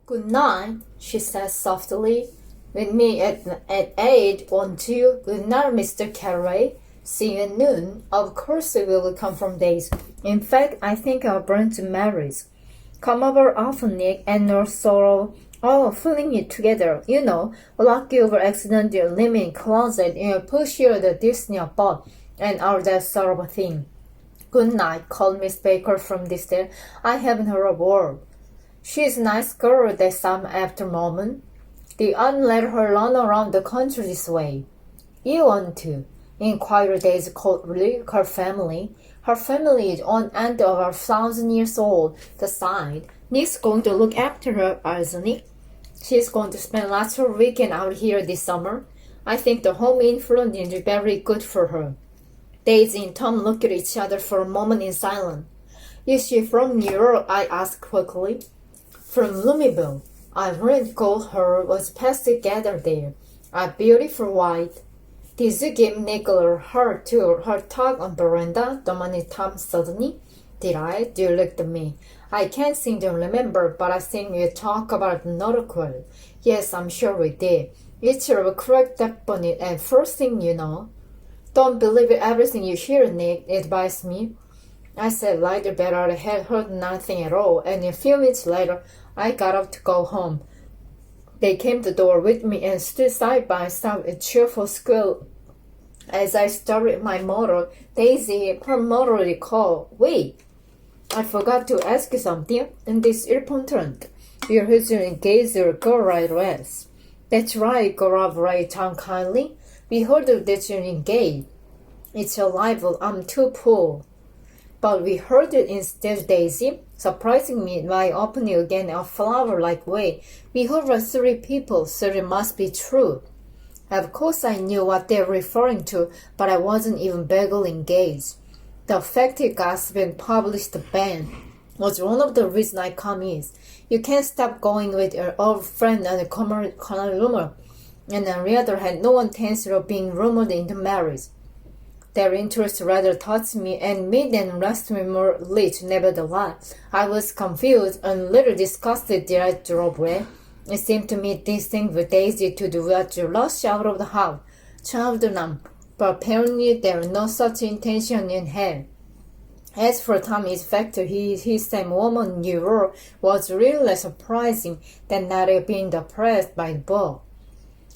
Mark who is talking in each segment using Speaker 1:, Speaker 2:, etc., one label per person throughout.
Speaker 1: Good night, she said softly. With me at 8, won't you? Good night, Mr. Carey. See you at noon. Of course we will come from days. In fact, I think I'll burn to Mary's. Come over often, Nick, and no sorrow. Oh, filling it together, you know, lock you over accident your linen closet, and push you the Disney above, and all that sort of a thing. Good night, called Miss Baker from the stairs. I haven't heard a word. She's a nice girl, that some after moment. The aunt let her run around the country this way. You want to? Inquired Daisy coldly. Her family is on end of 1,000 years old. The side. Nick's going to look after her, isn't he? She's going to spend lots of weekend out here this summer. I think the home influence is very good for her. Daisy and Tom looked at each other for a moment in silence. Is she from New York? I asked quickly. From Louisville. I heard her was past together there. A beautiful white. Did you give Nicola her talk on veranda? demanded Tom suddenly. Did I? You looked at me. I can't seem to remember, but I think we talked about another quarrel. Yes, I'm sure we did. It's a correct definite and first thing you know. Don't believe everything you hear, Nick, advised me. I said lighter better I had heard nothing at all, and a few minutes later I got up to go home. They came to the door with me and stood side by side with a cheerful squeal. As I started my motor, Daisy peremptorily called, Wait! I forgot to ask you something, and this is important. You're here to engage your girl, right, Wes? That's right, corroborated Tom kindly. We heard that you're engaged. It's a libel. I'm too poor. But we heard it instead, Daisy, surprising me by opening again a flower-like way. We heard from 3 people, so it must be true. Of course I knew what they were referring to, but I wasn't even vaguely engaged. The fact it got been published band was one of the reasons I come is. You can't stop going with your old friend and the rumor. And on the other hand, no one tends to being rumored into marriage. Their interest rather touched me and made them rest me more lit. Nevertheless, I was confused and little disgusted till I drove away. It seemed to me this thing with Daisy to do was to rush out of the house, children, but apparently there was no such intention in him. As for Tommy's fact his same woman in New York was really surprising than not being depressed by the book.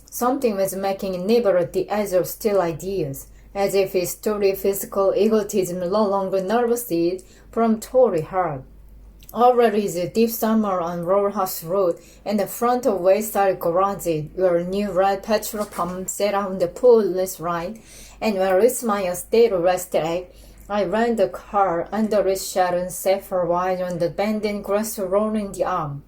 Speaker 1: Something was making him nibble at the edge of still ideas, as if his story physical egotism no longer nervous it from Tory heart. Already is a deep summer on Rollhouse Road, and the front of Wayside Garage, where a new red petrol pump set on the pool is right, and where it's my estate rested at, I ran the car under its shadow and sat for a while on the bending grass rolling the arm.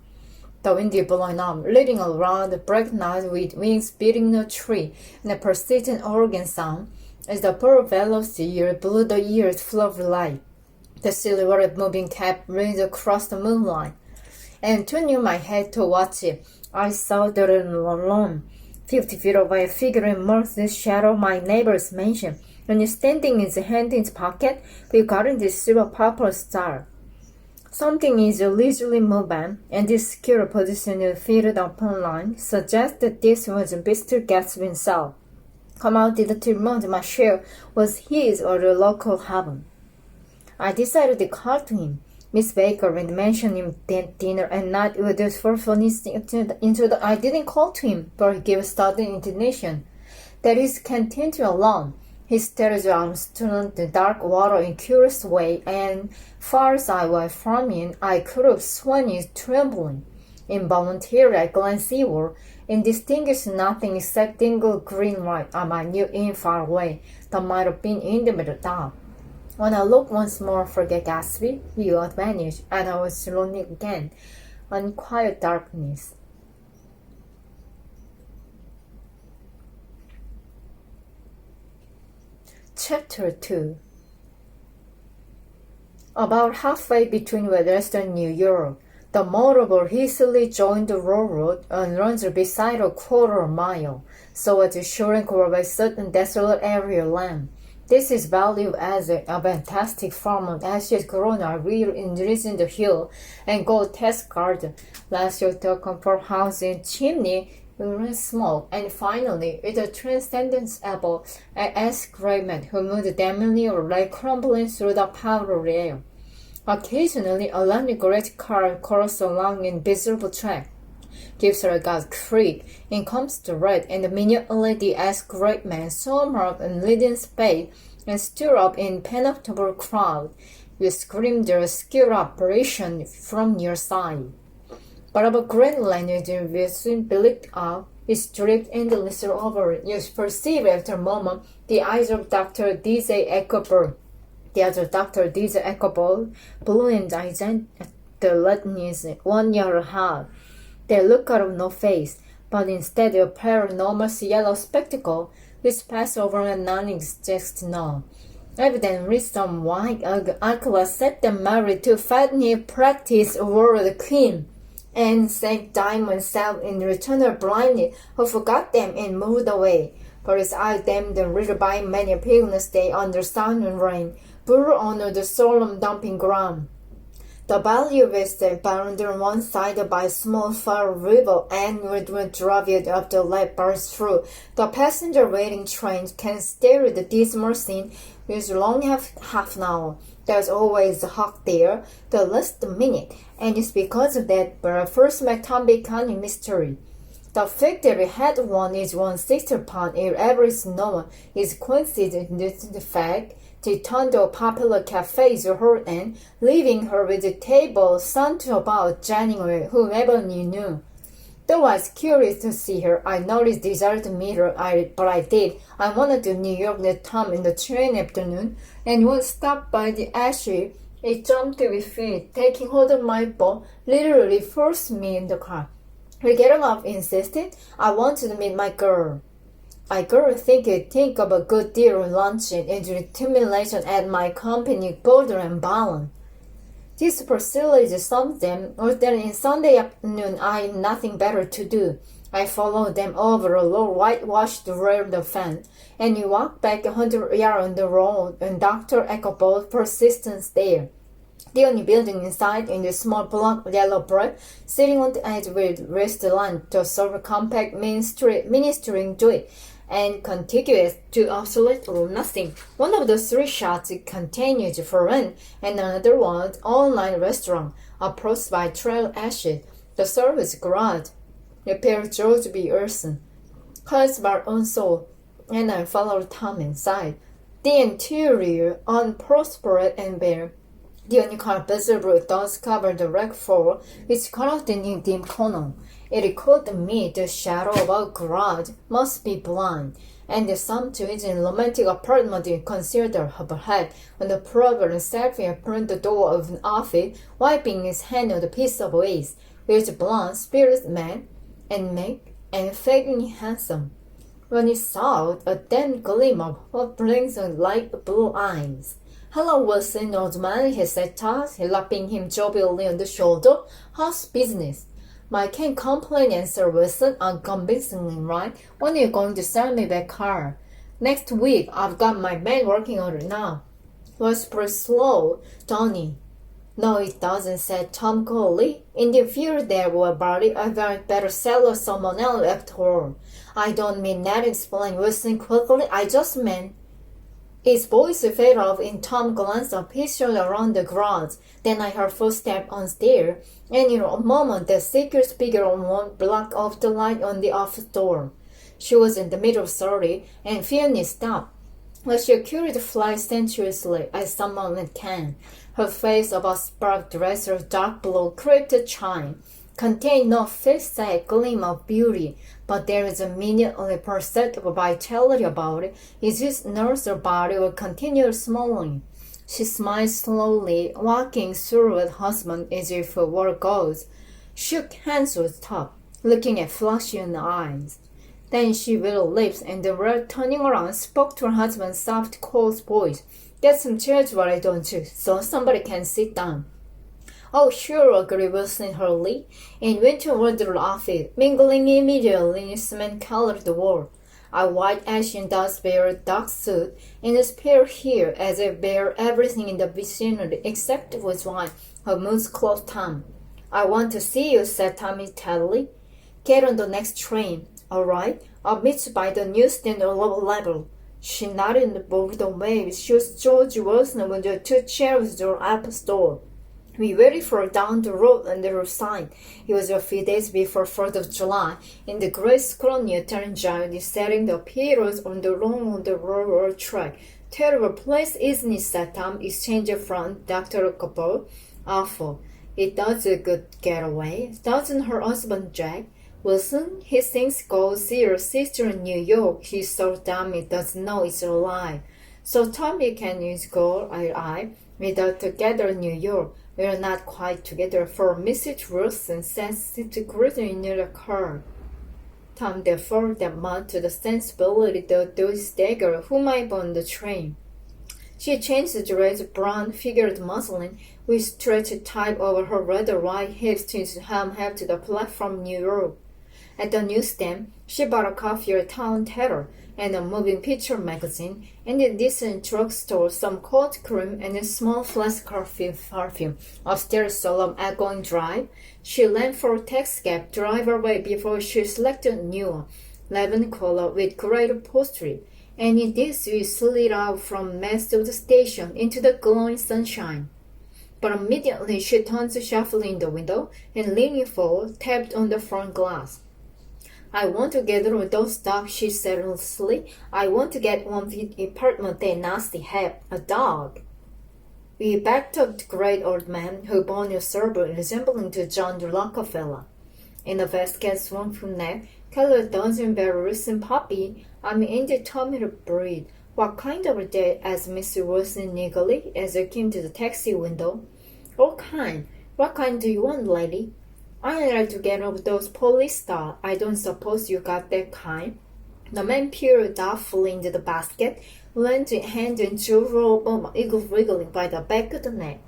Speaker 1: The wind blowing up, leading around the bright night with wings beating the tree, and a persistent organ sound, as the bird velocity blew the ears full of light. The silhouette moving cap rings across the moonlight, and turning my head to watch it, I saw that alone, 50 feet away, a figure emerged in the shadow of my neighbor's mansion, and standing his hand in his pocket, regarding the silver purple star. Something is leisurely moving, and this secure position fitted upon line suggests that this was Mr. Gatsby himself. Come out to remove my share was his or the local heaven. I decided to call to him. Miss Baker had mentioned him at dinner and not with the first I didn't call to him, but he gave sudden intonation. That is content alone. He stared out into the dark water in a curious way, and far as I was from him, I could have sworn he was trembling. Involuntarily, I glanced seaward and distinguished nothing except single green light on my new inn far away that might have been in the middle dark. When I looked once more for Gatsby, he had vanished, and I was lonely again, in quiet darkness. Chapter 2. About halfway between Western New York, the motorboat easily joined the railroad and runs beside a quarter mile, so as to shrink over a certain desolate area of land. This is valued as a fantastic form of acid corona real in the hill and gold test garden. Last year the comfort house in chimney will smoke, and finally with a transcendental escapement who moved damningly or like crumbling through the powder air. Occasionally a lonely great car crawls along in visible track, gives her a gut creak, in comes the red, and immediately the great man swarm up in leading spade and stir up in penetrable crowd. You scream their skill operation from your side. But of a great language will soon be leaked out, is dripped endlessly over. You perceive after a moment the eyes of Dr. D-8Master. The other Dr. D-8Master, blue and the Latin's 1 year hard. They look out of no face, but instead a pair of enormous yellow spectacles which pass over a non-existent nose. Evidently some white alkali set them married to fattening practice word queen, and St. Diamond sat in return her blindly, who forgot them and moved away. For his eye damned and rid by many pilgrims day under sun and rain, blew on the solemn dumping ground. The valley was bounded on one side by a small far river, and when driving up the left burst through, the passenger waiting train can stare at the dismal scene with long half an hour. There's always a hawk there, the last minute, and it's because of that where I first met Tom becoming mystery. The fact that we had one is 1/6 pound if ever is known is coincident with the fact they turned to a popular cafe to her and, leaving her with the table sent to about January, whomever you knew. Though I was curious to see her, I noticed desire to meet her, but I did. I wanted to New York with Tom in the train afternoon, and once stopped by the Ashley, it jumped to his feet, taking hold of my bow, literally forced me in the car. We getting off insisted, I wanted to meet my girl. My girl think of a good deal of luncheon and stimulation at my company bolder and bound. This facility some them, or that in Sunday afternoon I had nothing better to do. I followed them over a low whitewashed railed fence, and we walked back 100 yards on the road, and Dr. Eckelbold persistence there. The only building inside in the small block yellow brick, sitting on the edge with restaurant to serve compact ministering to it, and contiguous to absolutely nothing. One of the three shops continued for rent, and another one online restaurant approached by trail ashes. The service garage, repaired George B. Urson, caused by own soul, and I followed Tom inside. The interior unprosperous and bare. The only car visible does cover the wreck floor, which cut off the dim corner. It occurred to me the shadow of a garage must be blind, and the sumptuous and romantic apartment concealed her head when the proverb selfie appeared the door of an office, wiping his hand on the piece of waste, with blonde, spirited man, and make, and faintly handsome. When he saw a dim gleam of what blinks like blue eyes. "Hello, Wilson, old man," he said, slapping him jovially on the shoulder. "How's business?" "I can't complain," answered Wilson, unconvincingly right. "When are you going to sell me that car?" "Next week. I've got my man working on it now." "Was pretty slow, Donnie." "No, it doesn't," said Tom coolly. "In the future there will about I'd better sell someone else after all." "I don't mean that," explained Wilson quickly. "I just meant—" His voice faded off and Tom glanced up his shoulder around the garage. Then I heard footsteps on stairs, and in a moment the secret figure on one blocked off the light on the office door. She was in the middle of 30, and Fiona stopped. But she appeared to fly sensuously as someone can. Her face of a spark dress of dark blue crept chine contained no fixed gleam of beauty, but there is immediately perceptible vitality about it. It just nerves her body will continue smiling. She smiled slowly, walking through her husband as if her word goes, shook hands with Top, looking at flashing eyes. Then she wet lips, and then turning around, spoke to her husband's soft, cold voice. "Get some chairs, why don't you, so somebody can sit down?" "Oh, sure," agreed Wilson hurriedly, and went toward the office, mingling immediately in cement-colored wall. A white Asian does wear a dark suit and a spare hair as I wear everything in the vicinity except with one, her moose clothed Tom. I want to see you, said Tommy steadily. Get on the next train. All right, I'll meet you by the newsstand on lower level. She nodded and moved away. She was George Wilson when the two chairs door up store. We waited for down the road on the roadside. It was a few days before 4th of July, and the great colonial turnjile is setting the piers on the railroad track. Terrible place, isn't it, said Tom, exchanging from Dr. Cooper. Awful. It does a good getaway. Doesn't her husband, Jack? Wilson, he thinks go see her sister in New York. He's so dumb he doesn't know it's alive. So Tommy can use go, I, without together in New York. We're not quite together, for Mrs. Wilson says to greeting in the car. Tom deferred that much to the sensibility that those stagger who might be on the train. She changed the dress brown figured muslin with stretched tight over her rather wide hips to help to the platform New York. At the newsstand, she bought a coffee or town tatter and a moving picture magazine, and in this drugstore some cold cream and a small flask of perfume. Upstairs along Outgoing Drive, she ran for a taxicab, drive away before she selected a new one, lemon color with great upholstery. And in this we slid out from mast of the station into the glowing sunshine. But immediately she turned sharply in the window and leaning forward, tapped on the front glass. I want to get rid of those dogs, she said earnestly. I want to get one with the apartment they nasty have, a dog. We backed up the great old man who bore a server resembling to John Rockefeller. In a basket swung from neck, carried a dozen very recent puppy. I'm indeterminate breed. What kind of a day? asked Mr. Wilson eagerly as I came to the taxi window. All kind. What kind do you want, lady? I'd like to get rid of those police dogs. I don't suppose you got that kind. The man peered doubtfully into the basket, lent a hand and drew Robo eagle wriggling by the back of the neck.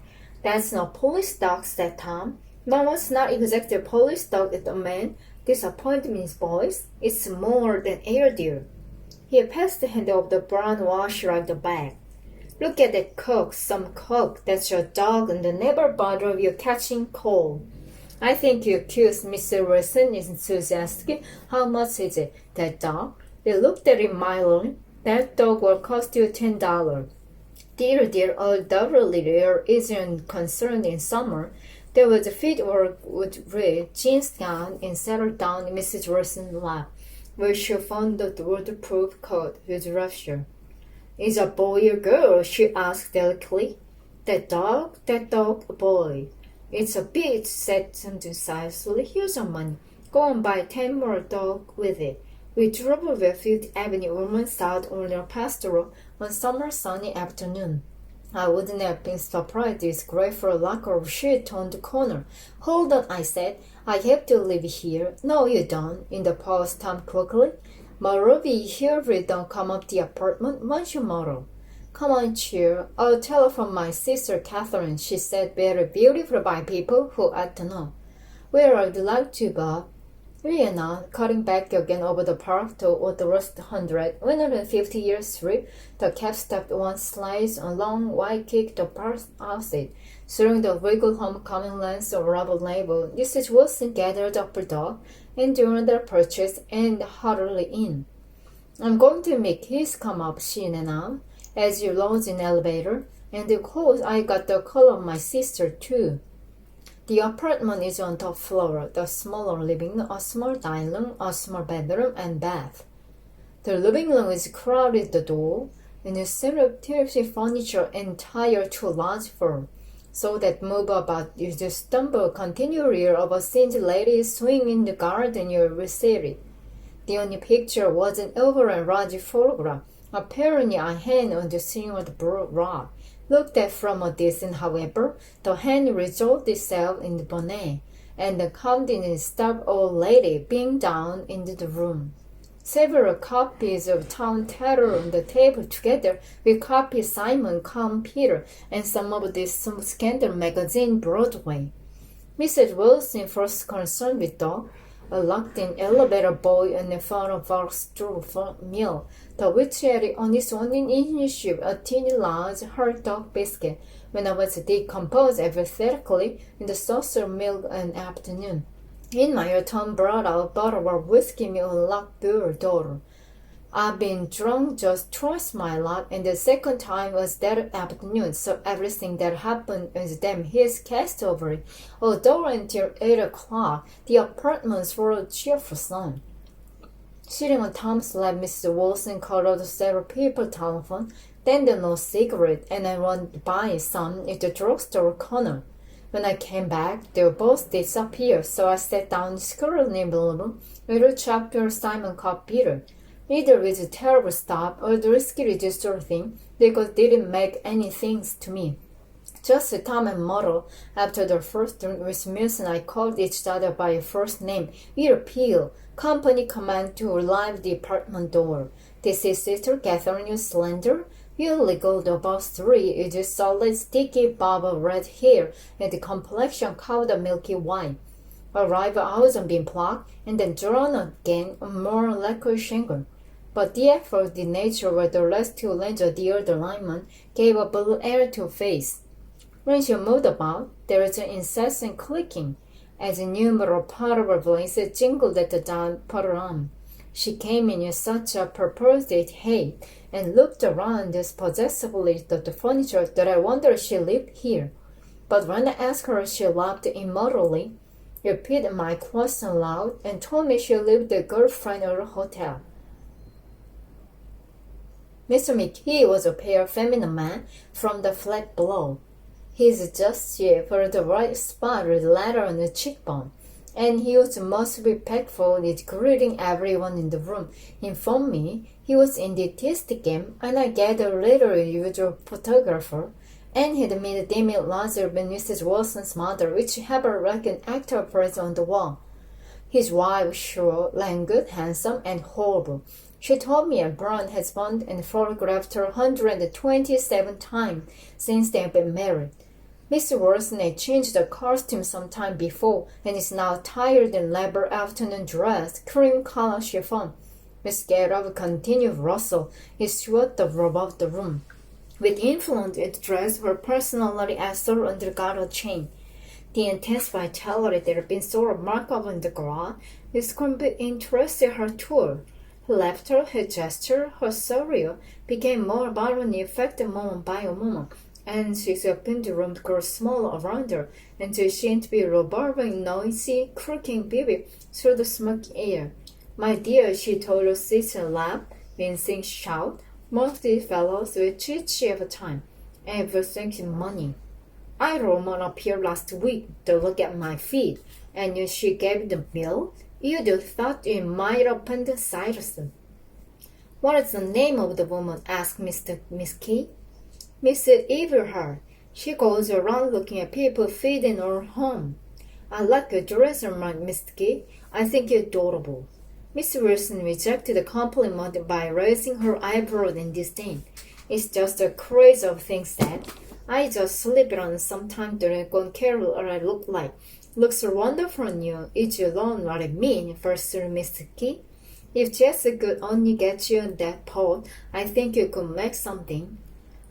Speaker 1: That's no police dog, said Tom. No, it's not exactly a police dog, the man disappointed in his voice. It's more than deer. He passed the hand of the brown wash like the bag. Look at that cook, some cook. That's your dog and never bother you catching cold. I think you accused Mr. Wilson enthusiastically. How much is it, that dog? He looked at him mildly. That dog will cost you $10. Dear, undoubtedly there isn't concerned in summer. There was a fitwork with red jeans gown and settled down in Mrs. Wilson's lap, where she found the waterproof coat with Russia. Is a boy or girl? She asked delicately. That dog, a boy. It's a bitch, said Tom decisively. Here's some money. Go and buy 10 more dog with it. We drove over Fifth Avenue almost south on the pastoral one summer sunny afternoon. I wouldn't have been surprised this great for a lack of shit on the corner. Hold on, I said. I have to live here. No, you don't, interposed Tom quickly. Moreover, here we don't come up the apartment. What's your motto? Come on, cheer. I'll telephone my sister Catherine. She said very beautiful by people who ought to know. Where I'd like to go. We are not cutting back again over the park to the West 150-year street. The cab stopped one slice along white kick the park outside. Through the wiggle homecoming lens of rubber label, Mrs. Wilson gathered up her dog and during their purchase and hurriedly in. I'm going to make his come up, she announced, as you load in the elevator, and of course I got the call of my sister too. The apartment is on top floor, the smaller living room, a small dining room, a small bedroom, and bath. The living room is crowded at the door, and a set of tipsy furniture entire too large for, so that move about you just stumble continually over scenes ladies swing in the garden you received. The only picture was an over and large photograph, apparently a hand on the ceiling of the broad rock. Looked at from a distance, however, the hand resolved itself in the bonnet, and the countenance stout old lady being down into the room. Several copies of Town Terror on the table together with copies Simon, Come Peter, and some of this scandal magazine Broadway. Mrs. Wilson first concerned with dog. a locked-in elevator boy in the front of our store front meal, the which had on its own initiative a teeny large hot dog biscuit when I was decomposed apathetically in the saucer of milk an afternoon. In my return brought out a bottle of whiskey me unlocked the door. I've been drunk just twice my life, and the second time was that afternoon, so everything that happened was damn his cast over it. Although until 8 o'clock, the apartments were a cheerful sun. Sitting on Tom's lap, Mrs. Wilson called several people telephone, then the no cigarette, and I went to buy some at the drugstore corner. When I came back, they both disappeared, so I sat down scurrilly little with a chapter Simon called Peter. Neither was a terrible stop or the risky sort of thing, because they didn't make any things to me. Just Tom and Motto, after the first drink with Mills and I called each other by first name. We appeal. Company command to relieve the apartment door. This is Sister Catherine, you slender. You legal about 3, it is solid, sticky bob of red hair, and the complexion covered milky white. Arrive hours on being plucked, and then drawn again, more like a shingle. But the effort, the nature of the last 2 lanes of the other lineman gave a blue air to face. When she moved about, there was an incessant clicking, as innumerable portable blades jingled at the down panorama. She came in such a purposed haste and looked around dispossessively at the furniture that I wondered she lived here. But when I asked her, she laughed immortally, repeated my question aloud, and told me she lived with a girlfriend at a hotel. Mr. McKee was a pale feminine man from the flat below. His just shave for the right spot with ladder on the cheekbone, and he was most respectful in greeting everyone in the room. Informed me he was in the artistic game, and I gathered later usual photographer, and he'd made Demi Lazar with Mrs. Wilson's mother, which had like an actor present on the wall. His wife, short, languid, handsome, and horrible. She told me Brown has found and photographed her 127 times since they have been married. Mr. Wilson had changed the costume some time before and is now attired in elaborate afternoon dress, cream color chiffon. Miss Garrett continued rustle. He swept above the room. With influence, it dressed her personality as so undergot a chain. The intense vitality that had been so remarkable in the garage is convinced interested her too. Her laughter, her gesture, her surreal became more violently affected moment by moment, and she opened the room to grow smaller around her until she seemed to be revolving, noisy, croaking baby through the smoky air. My dear, she told her sister, laugh, mincing shout, most of the fellows will cheat you every time, everything money. I Roman up here last week to look at my feet, and when she gave the bill, you'd have thought you might appendicitis. What is the name of the woman? Asked Miss Key. Mrs. Everhart. She goes around looking at people feeding her home. I like your dress, remarked Miss Key. I think you're adorable. Miss Wilson rejected the compliment by raising her eyebrows in disdain. It's just a craze of things that I just slip it on sometime to don't care what I look like. Looks wonderful on you. It's you know what I mean, first Miss Key. If Jessica could only get you in that pot, I think you could make something.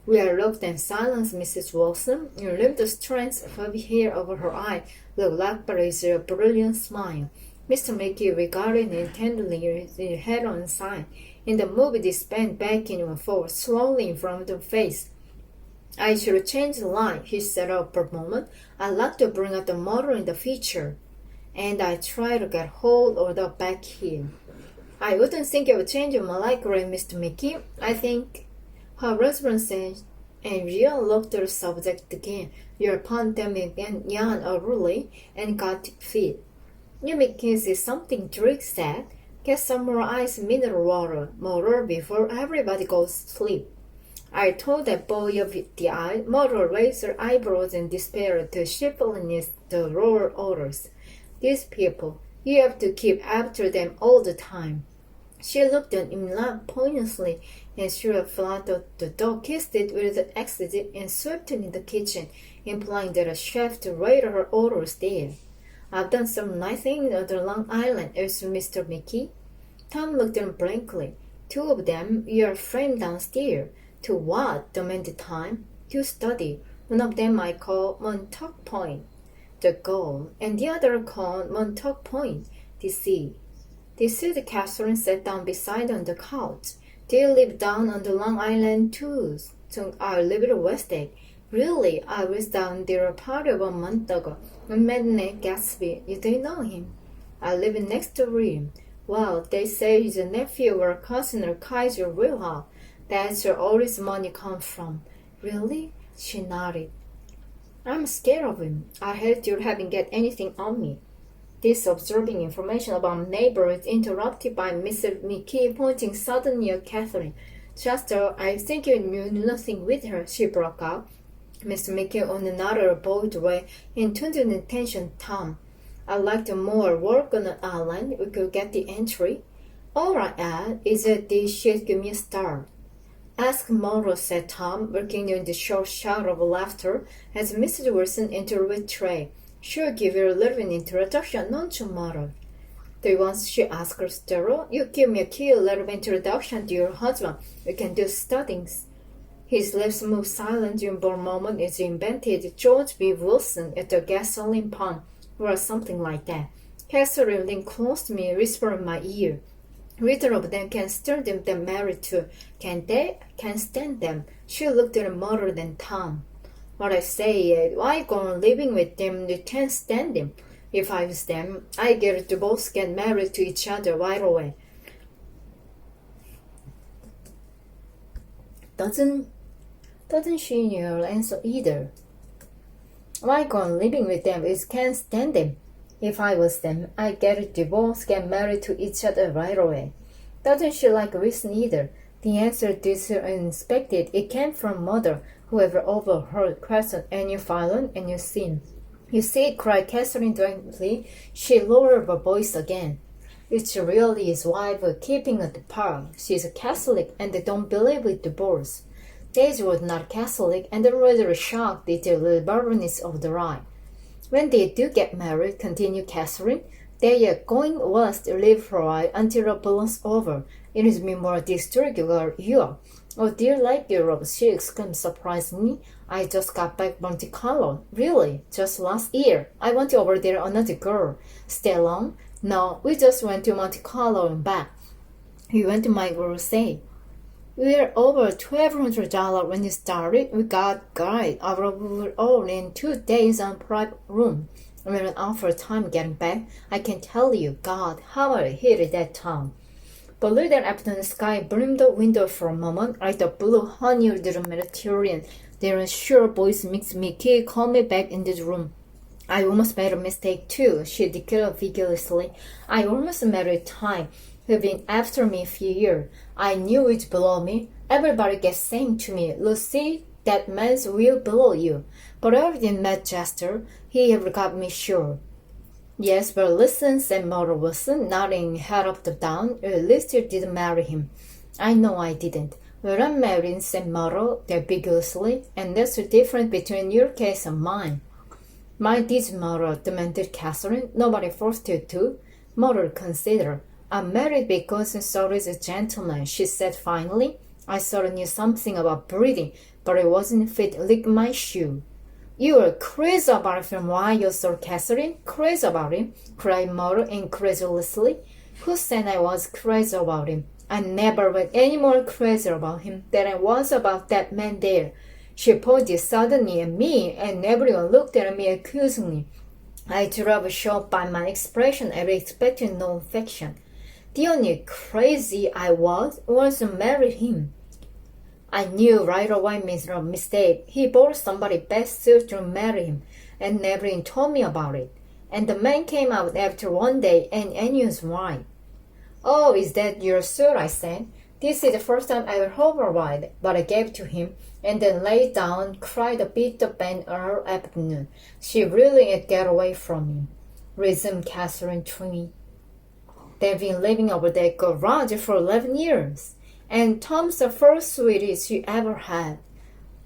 Speaker 1: We are looked in silence, Mrs. Wilson. You lift the strands of her hair over her eye, look like but is a brilliant smile. Mr. Mickey regarded it tenderly with his head on the side. In the movie, this bent back and forth, slowly in front of the face. I should change the line, he said after a moment. I'd like to bring out the motor in the future. And I try to get hold of the back heel. I wouldn't think of changing my light gray, Mr. Mickey. I think her husband said, and Ria looked at the subject again. Your pandemic and yawned early and got fit. You Mickey see something Drake said. Get some more ice mineral water before everybody goes to sleep. I told that boy of the eye, Mother raised her eyebrows in despair to shiftlessness the lower orders. These people, you have to keep after them all the time. She looked at him poignantly and threw a flat at the dog, kissed it with the exit, and swept it in the kitchen, implying that a chef to wait her orders there. I've done some nice things on the Long Island, answered Mr. Mickey. Tom looked at him blankly. Two of them you're framed downstairs. To what? Demanded Tom. To study. One of them I call Montauk Point, the goal, and the other called Montauk Point, the sea. They said Catherine sat down beside on the couch. They live down on the Long Island too. So I live at West Egg. Really, I was down there part of a month ago. I met Nick Gatsby. You don't know him? I live next door him. Well, they say he's a nephew or a cousin of Kaiser Wilhelm. That's where all his money comes from. Really? She nodded. I'm scared of him. I hate you having get anything on me. This absorbing information about neighbor is interrupted by Mr. Mickey pointing suddenly at Catherine. Chester, I think you knew nothing with her, she broke out. Mr. Mickey on another bold way and turned to attention Tom. I'd like to more work on the island. We could get the entry. All right, Ed. Is it the she'd give me a start? Ask Morrow, said Tom, working in the short shout of laughter as Mrs. Wilson entered with tray. She'll give you a little introduction, don't you, Morrow? Do you want, she asked her Stero. You give me a cute little introduction to your husband. We can do studies. His lips moved silently for a moment as he invented George B. Wilson at the gasoline pump, or something like that. Catherine leaned close to me, whispered in my ear. Neither of them can stand them they're married to. Can they? Can't stand them. She looked at Mother than Tom. What I say is, why go on living with them? You can't stand them. If I was them, I get to both get married to each other right away. Doesn't she answer either? Why go on living with them? I can't stand them. If I was them, I'd get a divorce, get married to each other right away. Doesn't she like Wilson either? The answer is unexpected. It came from Mother, whoever overheard question any violent and you sin. You see, cried Catherine directly. She lowered her voice again. It's really his wife keeping at the park. She's a Catholic and they don't believe in divorce. Daisy was not Catholic and rather shocked at the liberalness of the rite. When they do get married, continued Catherine, they are going west to live for a while until the blows over. It is more district girl Europe. Oh dear, like Europe, she exclaimed surprisingly. I just got back from Monte Carlo. Really? Just last year? I went over there another girl. Stay long? No, we just went to Monte Carlo and back. We went to my girl say. We were over $1,200 when we started. We got guide overall in 2 days on private room. We were out for time getting back. I can tell you, God, how I hated that town. But later after the sky brimmed the window for a moment, like the blue honey of the Mediterranean. Their sure voice makes Mickey call me back in this room. I almost made a mistake too, she declared vigorously. I almost married time. Who've been after me a few years. I knew it's below me. Everybody gets saying to me, Lucy, that man's will below you. But I already met Chester. He have got me sure. Yes, but listen, said Mother Wilson, nodding head up and down. At least you didn't marry him. I know I didn't. Well, I'm married, said Mother, ambiguously, and that's the difference between your case and mine. My deeds, Mother, demanded Catherine. Nobody forced you to. Mother, consider. I'm married because Saul is a gentleman, she said finally. I sort of knew something about breeding, but it wasn't fit to lick my shoe. You were crazy about him while you saw Catherine? Crazy about him? Cried Mother incredulously. Who said I was crazy about him? I never was any more crazy about him than I was about that man there. She pointed suddenly at me, and everyone looked at me accusingly. I drew up short by my expression and expected no affection. The only crazy I was to marry him. I knew right away made a mistake. He bought somebody best suited to marry him, and never even told me about it. And the man came out after one day, and knew his wife. Oh, is that your suit? I said. This is the first time I ever heard about it, but I gave it to him, and then lay down, cried a bit of pain all afternoon. She really had get away from me, resumed Catherine Trini. They've been living over that garage for 11 years, and Tom's the first sweetie she ever had.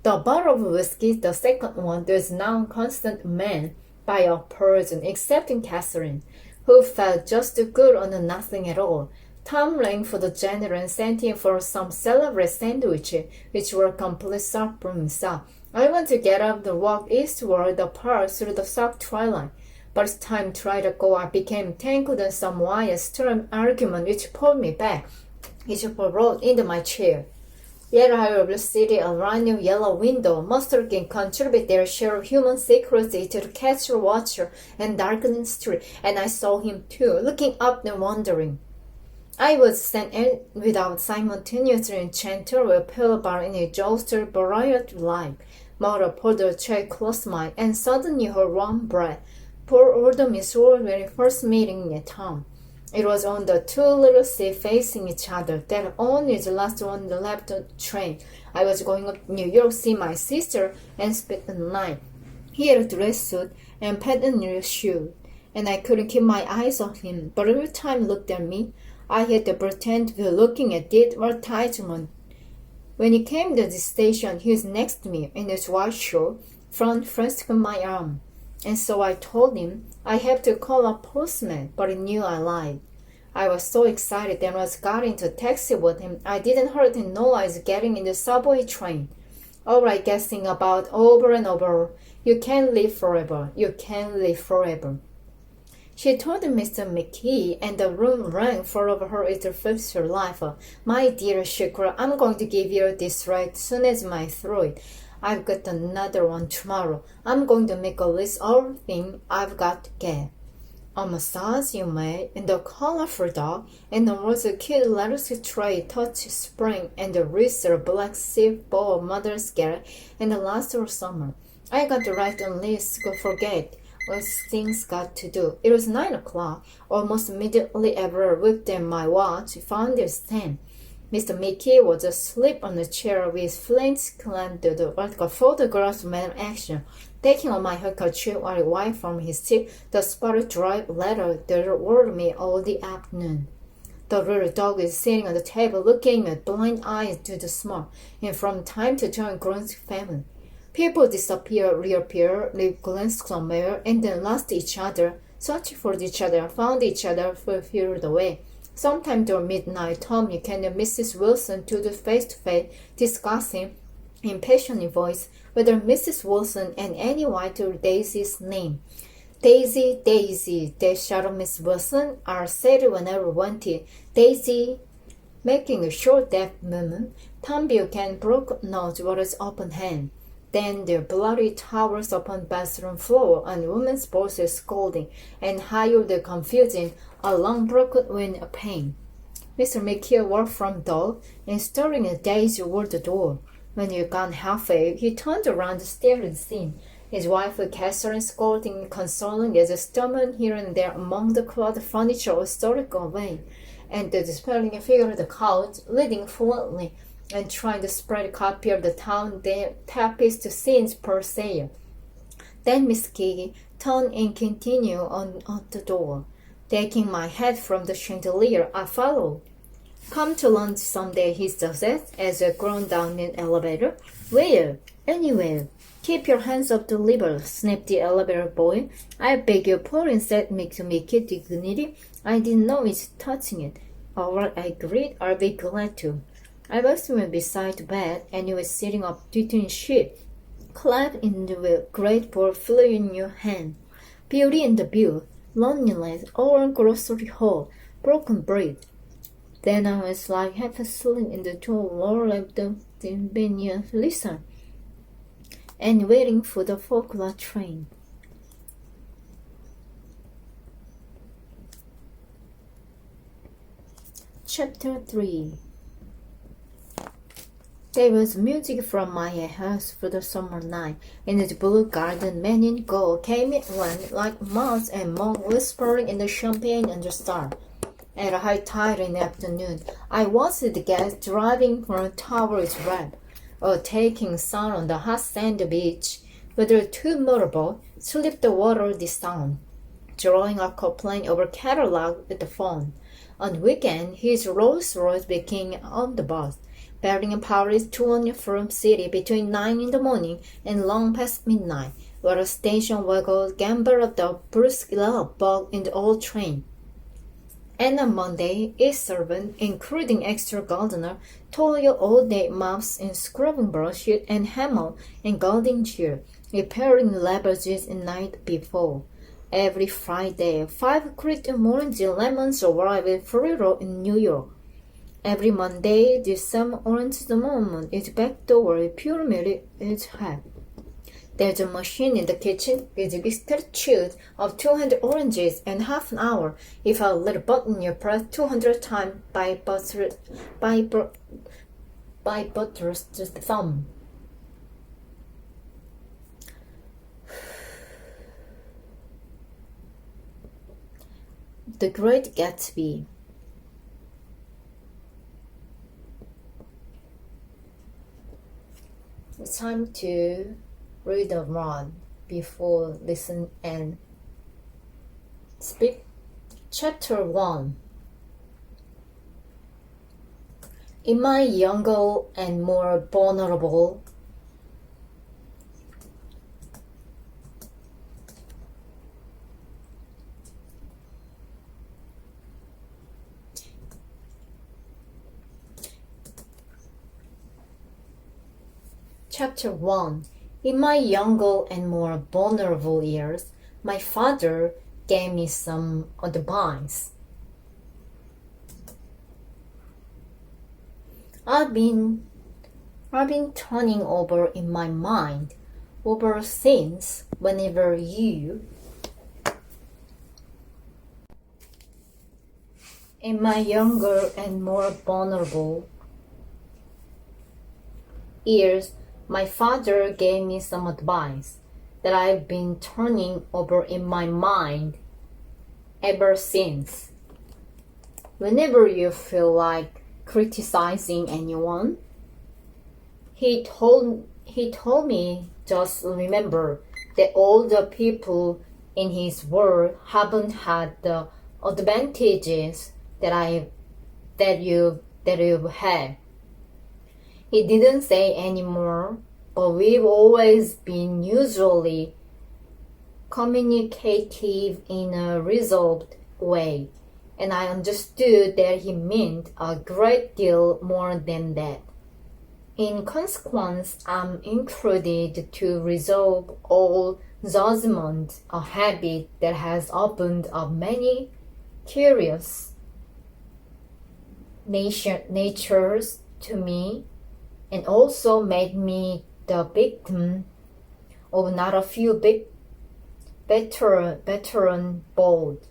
Speaker 1: The bottle of whiskey, the second one, there's now a constant man, by a person, excepting Catherine, who felt just good on nothing at all. Tom rang for the general and sent him for some celebrated sandwiches, which were complete shock from himself. I went to get up and walk eastward the park through the soft twilight. But as time tried to go, I became tangled in some wild, stern argument which pulled me back, which rolled into my chair. Yet I will city around your yellow window. Master can contribute their share of human secrecy to the castle watcher and darkening street, and I saw him too, looking up and wondering. I was sent in without simultaneously enchanted with pale bar in exhausted variety life. Mother pulled her chair close to mine, and suddenly her warm breath poured over me when we first meeting at Tom. It was on the two little seats facing each other that only the last one left the train. I was going up to New York to see my sister and spend the night. He had a dress suit and patent new shoes, and I couldn't keep my eyes on him. But every time he looked at me, I had to pretend to be looking at the advertisement. When he came to the station, he was next to me in his white shirt, front frisked my arm. And so I told him I have to call a postman, but he knew I lied. I was so excited that when I got into a taxi with him, I didn't hardly know I was getting in the subway train. All right, guessing about over and over, you can't live forever, you can't live forever. She told Mr. McKee, and the room rang full of her future life. My dear, she cried, I'm going to give you this right soon as I throw it. I've got another one tomorrow. I'm going to make a list of everything I've got to get. A massage you made, and the colorful dog, and the was a cute lettuce tray touch spring, and the wrist of black silk bow of mother's garret, and the last of summer. I got to write a list to forget what things got to do. It was 9 o'clock. Almost immediately after I looked at my watch, found it was 10. Mr. Mickey was asleep on the chair with flames clamped to like a photograph man action. Taking on my handkerchief while I wiped from his teeth the spotted dry letter that worried me all the afternoon. The little dog is sitting on the table looking with blind eyes to the small, and from time to time grunts family. People disappear, reappear, leave glance somewhere, and then lost each other, searched for each other, found each other, fulfilled away. Sometime during midnight, Tom Buchanan and Mrs. Wilson stood face-to-face, discussing, in passionate voice, whether Mrs. Wilson and Annie White were Daisy's name. Daisy, Daisy, they shouted Miss Wilson, are said whenever wanted. Daisy. Making a short deaf movement, Tom Buchanan broke nose with his open hand. Then the bloody towers upon the bathroom floor and women's voices scolding and higher confusing, a long broken wind of pain. Mr. McKee walked from the door and staring at Daisy toward the door. When he got halfway, he turned around to stare at the scene. His wife Catherine scolding and consoling as a stumbled here and there among the cloth furniture was stored away, and the dispelling figure of the couch leading fluently and trying to spread a copy of the town tapestry scenes per sale. Then Miss Kiki turned and continued on the door. Taking my hat from the chandelier, I followed. Come to lunch someday, he said, as I groaned down in the elevator. Where? Anywhere. Keep your hands off the lever, snapped the elevator boy. I beg your pardon, said Mickey dignity. I didn't know it's touching it. All right, I agreed. I'll be glad to. I was beside the bed, and he was sitting up between sheets, clad in the great ball flew in your hand. Beauty and the Beast, loneliness, old grocery hall, broken bread. Then I was like half asleep in the door, lower of the convenient listen, and waiting for the 4 o'clock train. Chapter 3. There was music from my house for the summer night. In the blue garden, men in gold came and went like moths and monks whispering in the champagne and the star. At a high tide in the afternoon, I watched the guests driving from a tower's wrap, or taking sun on the hot sand beach, with their 2 motorboats slipped the water the sound, drawing a complaint over catalog with the phone. On weekend, his Rolls Royce became on the bus, bearing Paris to and from city between 9 in the morning and long past midnight. where a station wagon gambled the brisk bug in the old train. And on Monday, each servant, including extra gardener, toiled all day mops and scrubbing brushes and hammer and gardening chair, repairing leverages the night before. Every Friday, 5 Christian orange lemons arrived Ferrero in New York. Every Monday, the same orange moment is back door pure milk is had. There's a machine in the kitchen with a statute of 200 oranges in half an hour. If a little button you press 200 times by butter's thumb. The Great Gatsby. It's time to read or run before listen and speak. Chapter 1. In my younger and more vulnerable Chapter 1. In my younger and more vulnerable years, my father gave me some advice. I've been turning over in my mind ever since whenever you in my younger and more vulnerable years, my father gave me some advice that I've been turning over in my mind ever since. Whenever you feel like criticizing anyone, he told me just remember that all the people in his world haven't had the advantages that you've had. He didn't say anymore, but we've always been usually communicative in a resolved way, and I understood that he meant a great deal more than that. In consequence, I'm encouraged to resolve all judgment, a habit that has opened up many curious natures to me, and also made me the victim of not a few big veteran bold.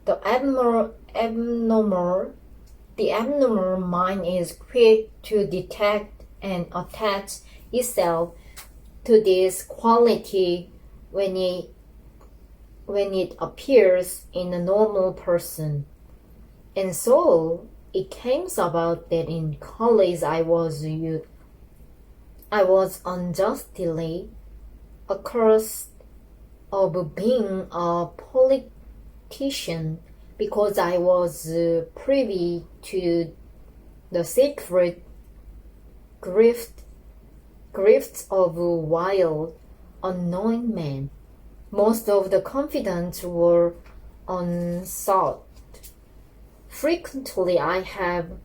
Speaker 1: The abnormal mind is quick to detect and attach itself to this quality when it appears in a normal person. And so it came about that in college I was unjustly accused of being a politician because I was privy to the secret grifts of wild, unknown men. Most of the confidants were unsought. Frequently I have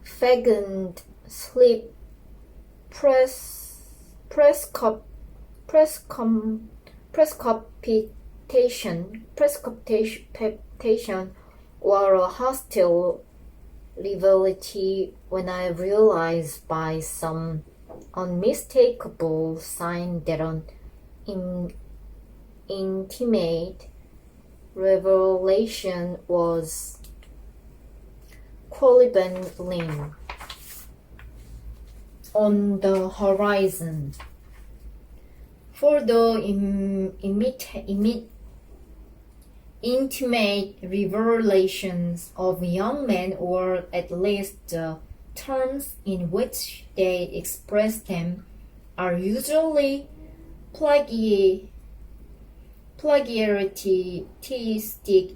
Speaker 1: fagged sleep precipitation or a hostile rivalry when I realize by some unmistakable sign that an intimate revelation was qualifying on the horizon. For the intimate revelations of young men, or at least the terms in which they express them, are usually plagiaristic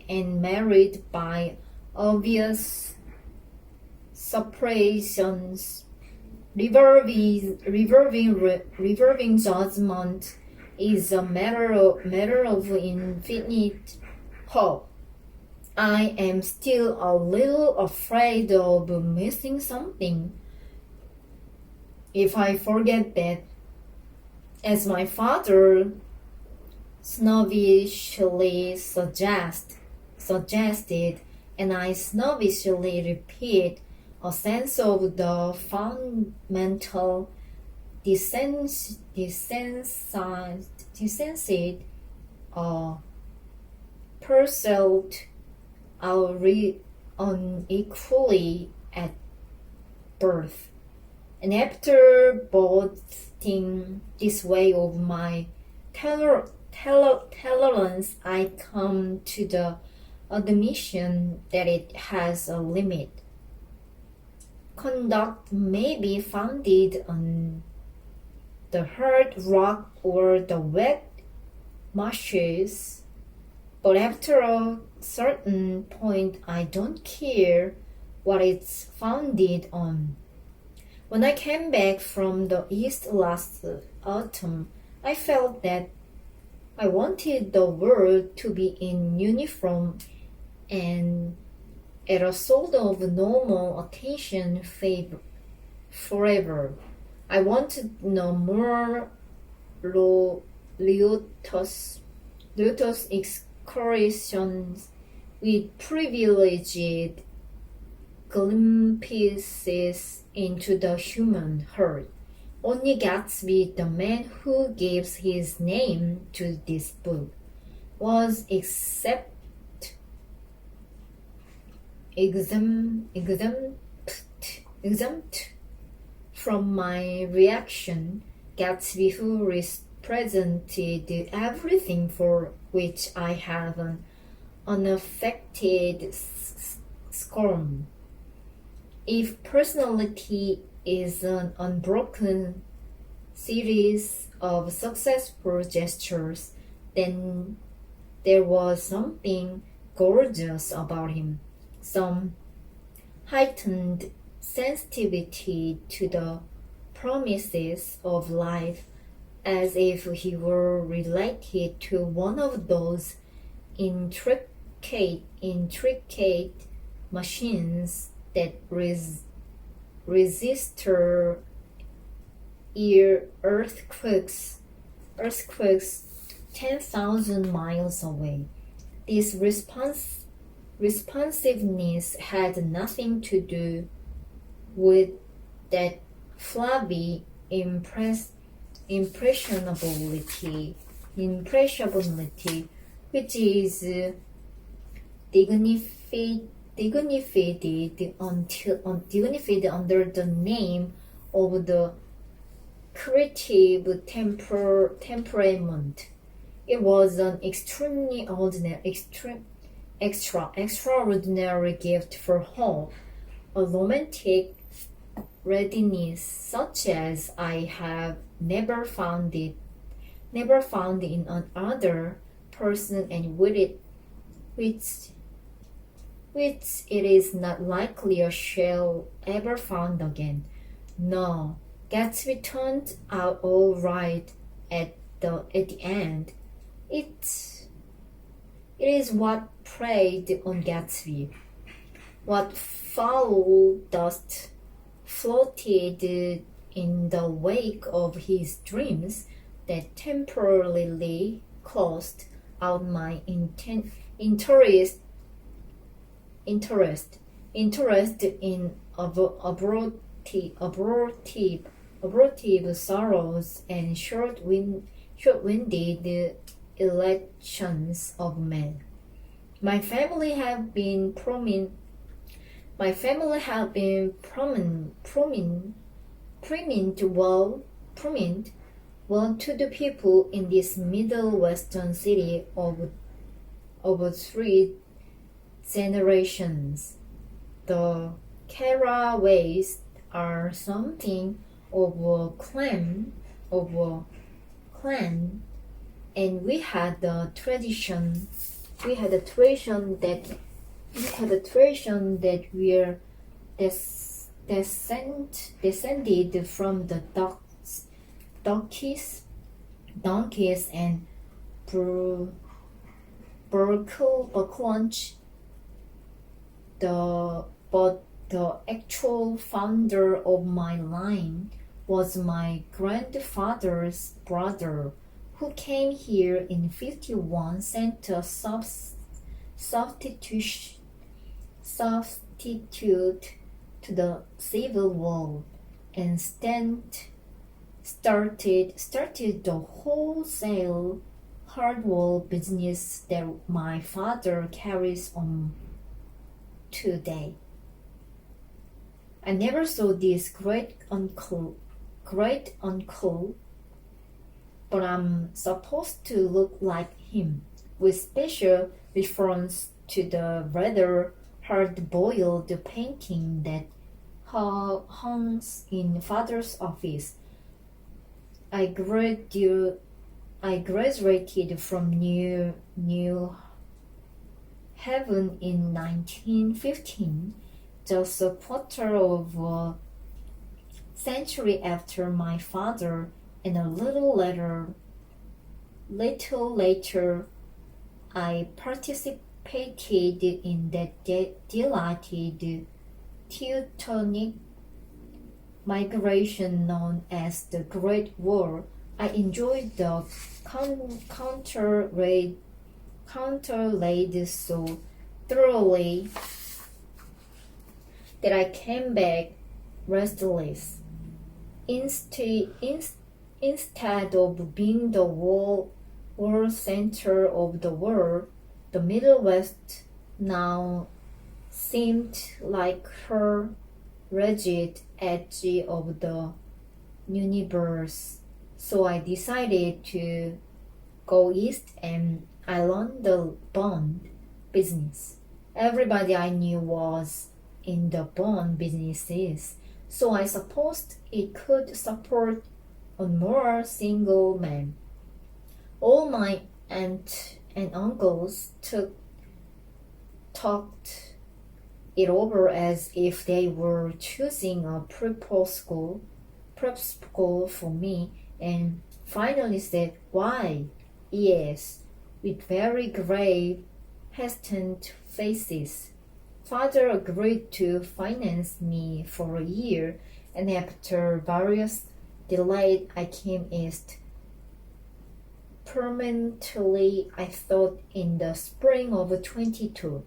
Speaker 1: and married by obvious suppressions. revolving judgment is a matter of infinite hope. I am still a little afraid of missing something. If I forget that, as my father snobbishly suggested, and I snobbishly repeat, a sense of the fundamental desensitized pursuit unequally at birth. And after boasting this way of my tolerance, I come to the admission that it has a limit. Conduct may be founded on the hard rock or the wet marshes, but after a certain point, I don't care what it's founded on. When I came back from the East last autumn, I felt that I wanted the world to be in uniform and at a sort of normal attention forever. I wanted no more lotus excursions with privileged glimpses into the human heart. Only Gatsby, the man who gives his name to this book, was exempt from my reaction. Gatsby, who represented everything for which I have an unaffected scorn. If personality is an unbroken series of successful gestures, then there was something gorgeous about him, some heightened sensitivity to the promises of life, as if he were related to one of those intricate machines that resistor earthquakes 10,000 miles away. This responsiveness had nothing to do with that flabby impressionability, which is dignified under the name of the creative temperament. It was an extraordinary gift for hope, a romantic readiness such as I have never found in another person, and which it is not likely I shall ever find again. No, Gatsby turned out all right at the end. It is what preyed on Gatsby. What foul dust floated in the wake of his dreams that temporarily closed out my interest in abortive sorrows and short-winded elections of men. My family have been prominent well to the people in this middle western city of 3 generations. The Caraways are something of a clan, and we had a tradition that descended from the donkeys and Burklunch, but the actual founder of my line was my grandfather's brother, who came here in 51, sent a substitute to the Civil War, and started the wholesale hardware business that my father carries on today. I never saw this great uncle, but I'm supposed to look like him, with special reference to the rather hard-boiled painting that hangs in father's office. I graduated from New Haven in 1915, just a quarter of a century after my father, and a little later, I participated in that delighted Teutonic migration known as the Great War. I enjoyed the counter-raid so thoroughly that I came back restless. Instead of being the world center of the world, the Middle West now seemed like her rigid edge of the universe. So I decided to go east, and I learned the bond business. Everybody I knew was in the bond businesses, so I supposed it could support a more single man. All my aunt and uncles talked it over as if they were choosing a prep school for me, and finally said, "Why, yes," with very grave, hesitant faces. Father agreed to finance me for a year, and after various delays, I came east. Permanently, I thought, in the spring of 22.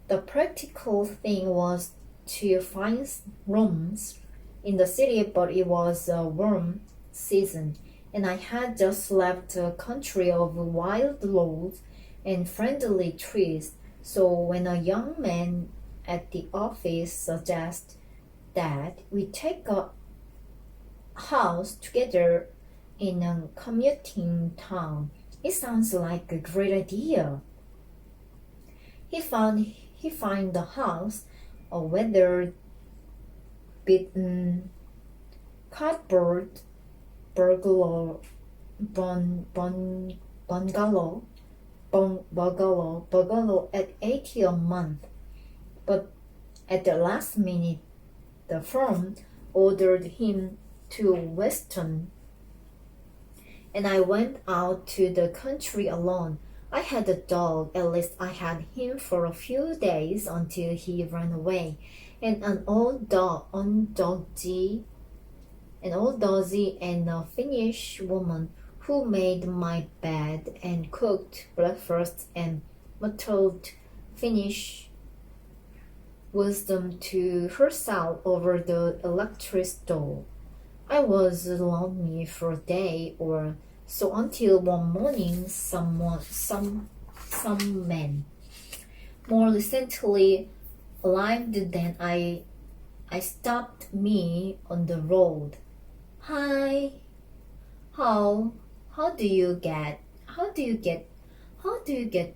Speaker 1: The practical thing was to find rooms in the city, but it was a warm season, and I had just left a country of wild roads and friendly trees. So when a young man at the office suggested that we take a house together in a commuting town, it sounds like a great idea. He found the house, a weather-beaten cardboard bungalow at $80 a month. But at the last minute, the firm ordered him to Weston, and I went out to the country alone. I had a dog, at least I had him for a few days until he ran away, and an old dozy and a Finnish woman who made my bed and cooked breakfast and muttered Finnish wisdom to herself over the electric stove. I was lonely for a day or so until one morning some man, more recently alive than I stopped me on the road. "Hi, how do you get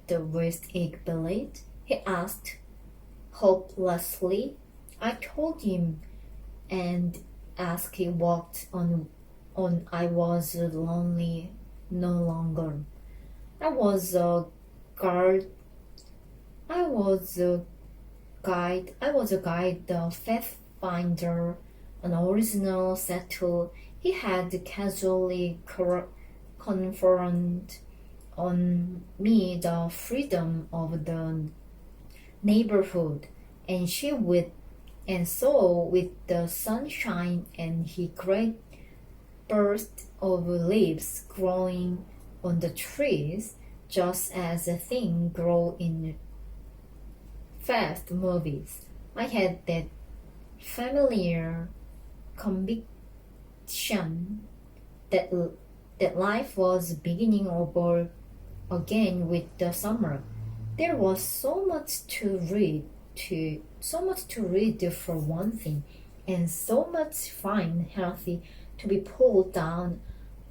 Speaker 1: the West Egg billet?" he asked hopelessly. I told him, and as he walked on, I was lonely no longer. I was guide. I was a guide, the pathfinder, an original settler. He had casually conferred on me the freedom of the neighborhood, and so with the sunshine and he great burst of leaves growing on the trees, just as a thing grow in fast movies. I had that familiar conviction that life was beginning over again with the summer. There was so much to read for one thing, and so much fine, healthy to be pulled down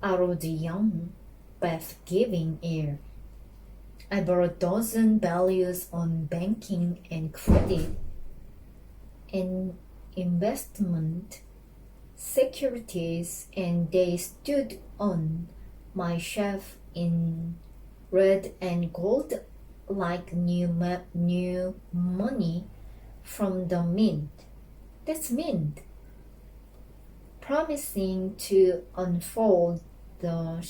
Speaker 1: out of the young, breath-giving air. I bought a dozen values on banking and credit and investment securities, and they stood on my shelf in red and gold like new money from the mint. That's mint. Promising to unfold the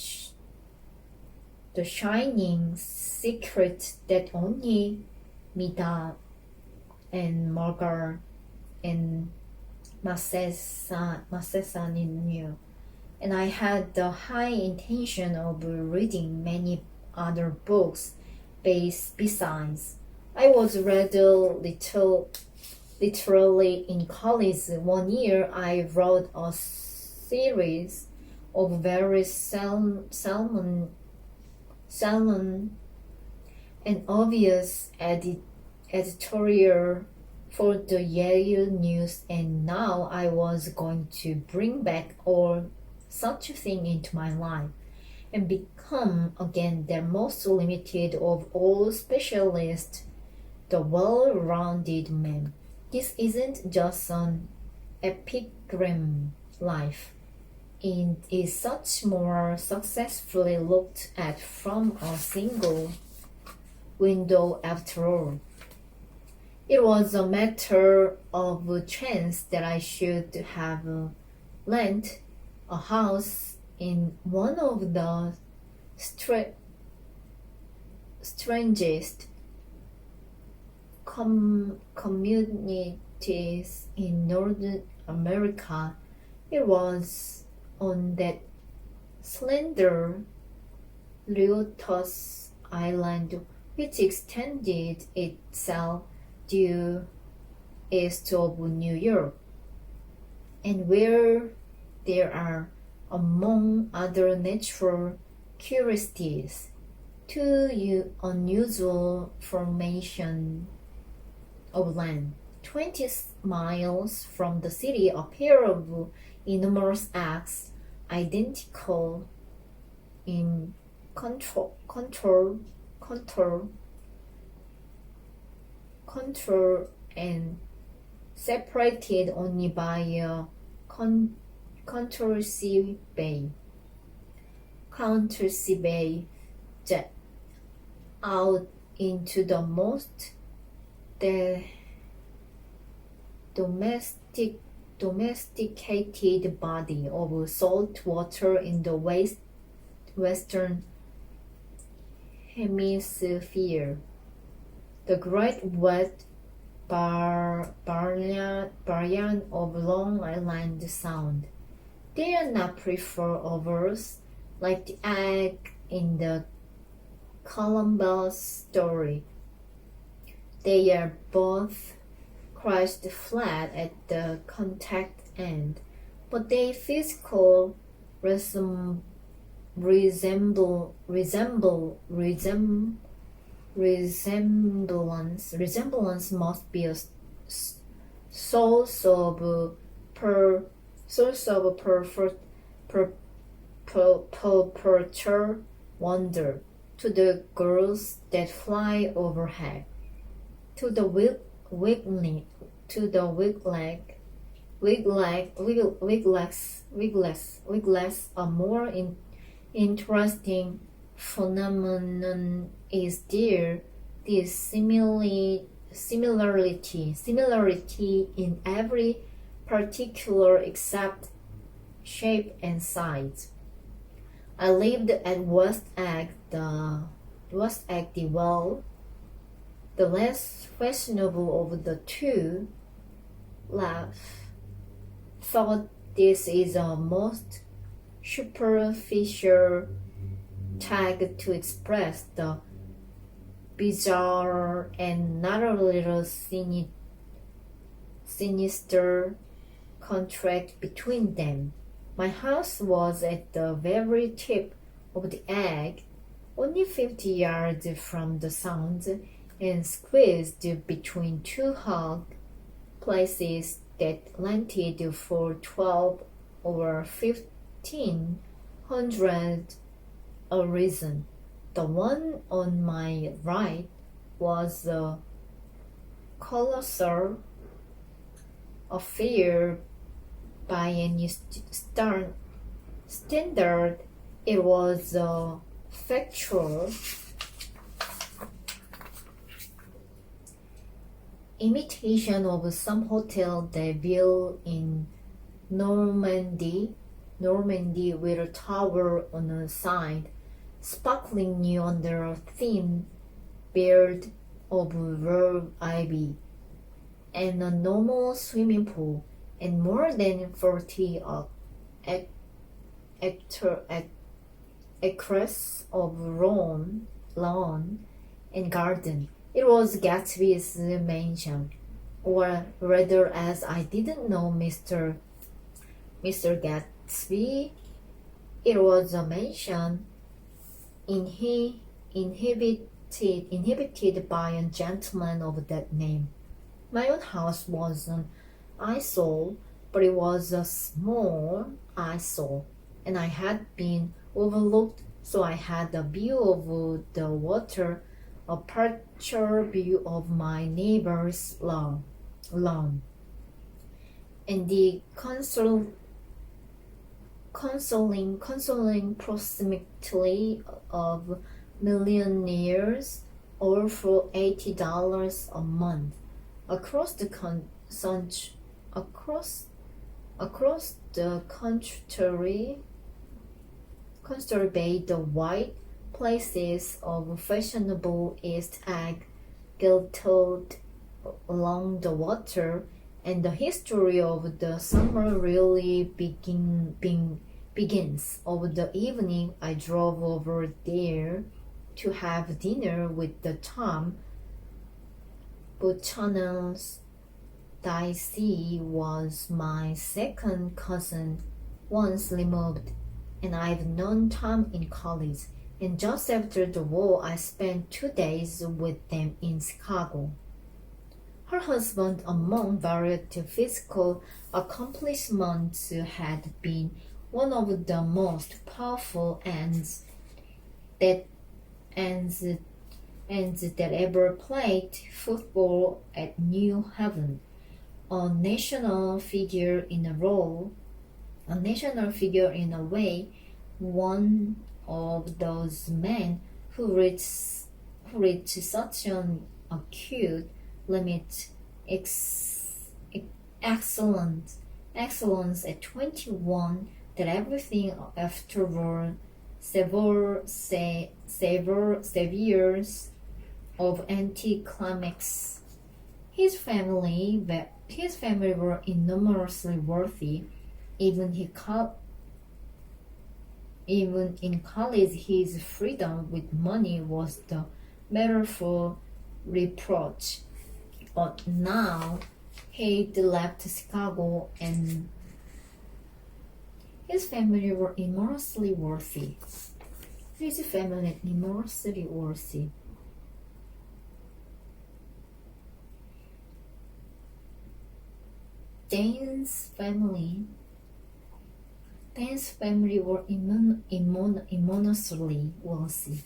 Speaker 1: shining secret that only Mida and Margaret and Masesani knew. And I had the high intention of reading many other books besides. I was rather literally in college. One year I wrote a series of very salmon and obvious editorial for the Yale News, and now I was going to bring back all such a thing into my life and become again the most limited of all specialists, the well-rounded man. This isn't just an epigram life. It is such more successfully looked at from a single window after all. It was a matter of chance that I should have lent a house in one of the strangest communities in North America. It was on that slender Lotus Island, which extended itself due east of New York, and where there are, among other natural curiosities, two unusual formation of land. 20 miles from the city, a pair of enormous eggs, identical in contour and separated only by a Countersea Bay, jet out into the most domesticated body of salt water in the western hemisphere, the great wet barrier of Long Island Sound. They are not prefer-overs like the egg in the Columbus story. They are both crushed flat at the contact end, but their physical resemblance must be a source of perpetual wonder to the girls that fly overhead, to the wigless. A more interesting phenomenon is this seemingly similarity in every particular except shape and size. I lived at West Egg, the well, the less fashionable of the two. Thought this is a most superficial tag to express the bizarre and not a little sinister contract between them. My house was at the very tip of the egg, only 50 yards from the sound, and squeezed between two hog places that rented for 12 or 1500 a reason. The one on my right was a colossal affair by any standard. It was a factual imitation of some hotel de ville in Normandy with a tower on the side, sparkling new under a thin beard of verb ivy, and a normal swimming pool, and more than 40 acres of lawn and garden. It was Gatsby's mansion, or rather, as I didn't know Mr. Gatsby, it was a mansion inhabited by a gentleman of that name. My own house was an eyesore, but it was a small eyesore, and I had been overlooked, so I had a view of the water, a partial view of my neighbor's lawn, and the consoling proximity of millionaires, all for $80 a month. Across the contrary bay, the white places of fashionable East Egg glittered along the water, and the history of the summer really begins. Over the evening, I drove over there to have dinner with the Tom Buchanan's. Dicey was my second cousin, once removed, and I've known Tom in college. And just after the war, I spent 2 days with them in Chicago. Her husband, among various physical accomplishments, had been one of the most powerful ends that ever played football at New Haven. A national figure in a way, one of those men who reached such an acute limit, excellence at 21, that everything afterward savours of anticlimax. His family were enormously wealthy. Even in college, his freedom with money was the matter for reproach. But now he'd left Chicago, and his family were enormously wealthy. Dane's family were enormously wealthy.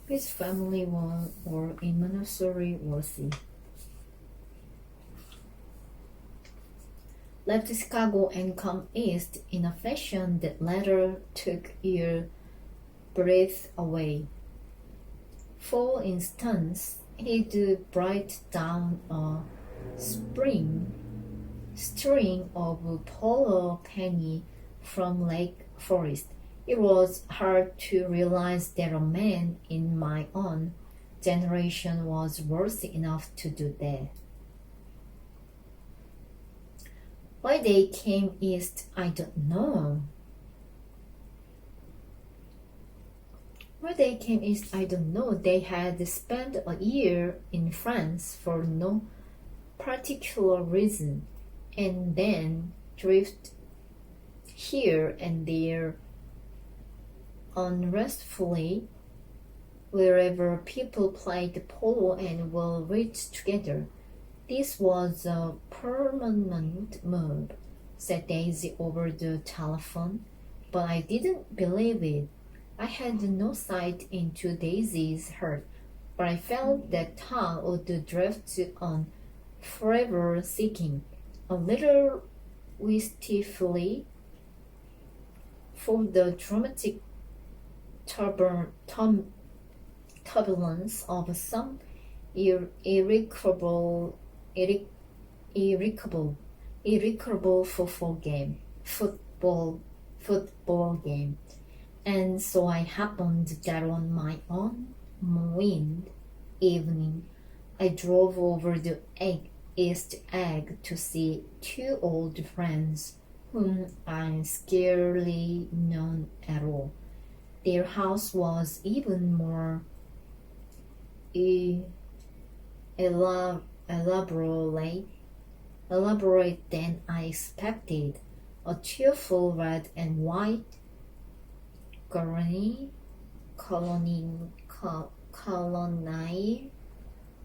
Speaker 1: His family were enormously wealthy. Left Chicago and come east in a fashion that later took breath away. For instance, he'd write down a string of polar penny from Lake Forest. It was hard to realize that a man in my own generation was worthy enough to do that. Why they came east, I don't know. They had spent a year in France for no particular reason, and then drift here and there unrestfully wherever people played polo and were rich together. This was a permanent move, said Daisy over the telephone, but I didn't believe it. I had no sight into Daisy's heart, but I felt that Tom would drift on forever seeking, a little wistfully, for the dramatic turbulence of some irrecoverable football game. And so I happened that on my own wind evening, I drove over the East Egg to see two old friends whom I scarcely known at all. Their house was even more elaborate than I expected. A cheerful red and white colonial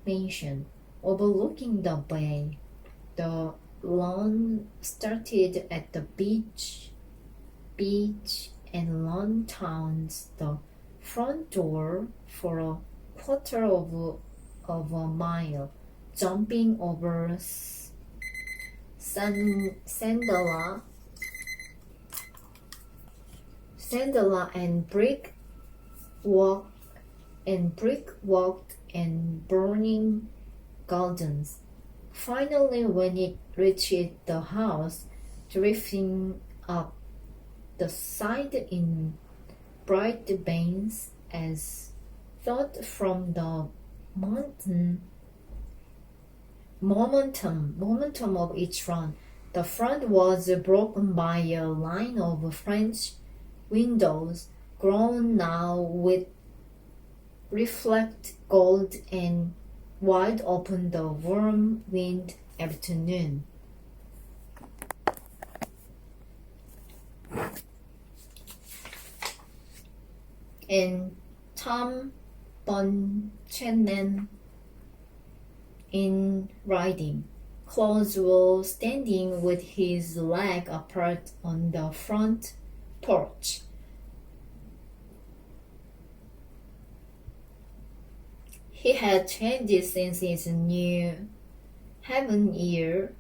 Speaker 1: mansion overlooking the bay. The lawn started at the beach and lawn towns the front door for a quarter of a mile, jumping over sandala and brick walked and burning gardens. Finally, when it reached the house, drifting up the side in bright veins as thought from the momentum of each run. The front was broken by a line of French windows, grown now with reflect gold and wide open the warm wind afternoon. And Tom Bunchanan in riding. Claus was standing with his leg apart on the front porch. He had changed since his new half an year.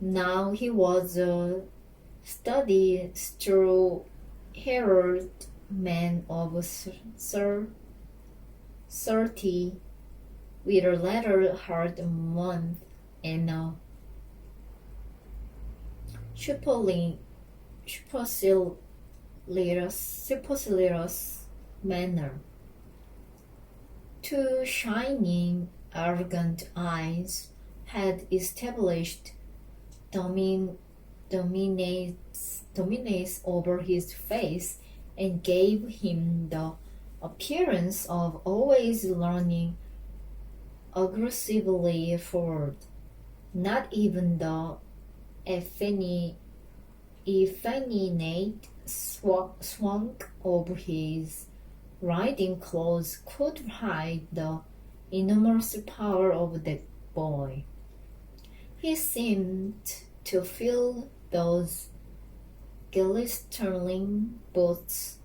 Speaker 1: Now he was a steady, straw-haired man of 30, with a rather hard month and a supercilious manner. Two shining, arrogant eyes had established dominates over his face and gave him the appearance of always leaning aggressively forward. Not even the effeminate swank of his riding clothes could hide the enormous power of that boy. He seemed to feel those glistering boots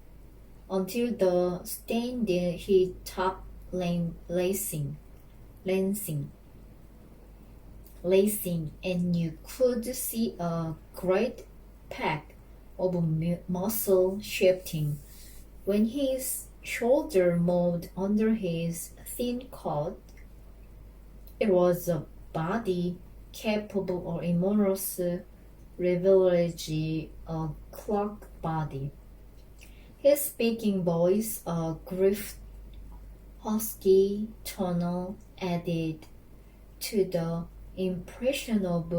Speaker 1: until the stain he stopped lacing, and you could see a great peck of muscle shifting. When his shoulder moved under his thin coat, it was a body capable of enormous leverage, a clock body. His speaking voice, a gruff, husky tone, added to the impression of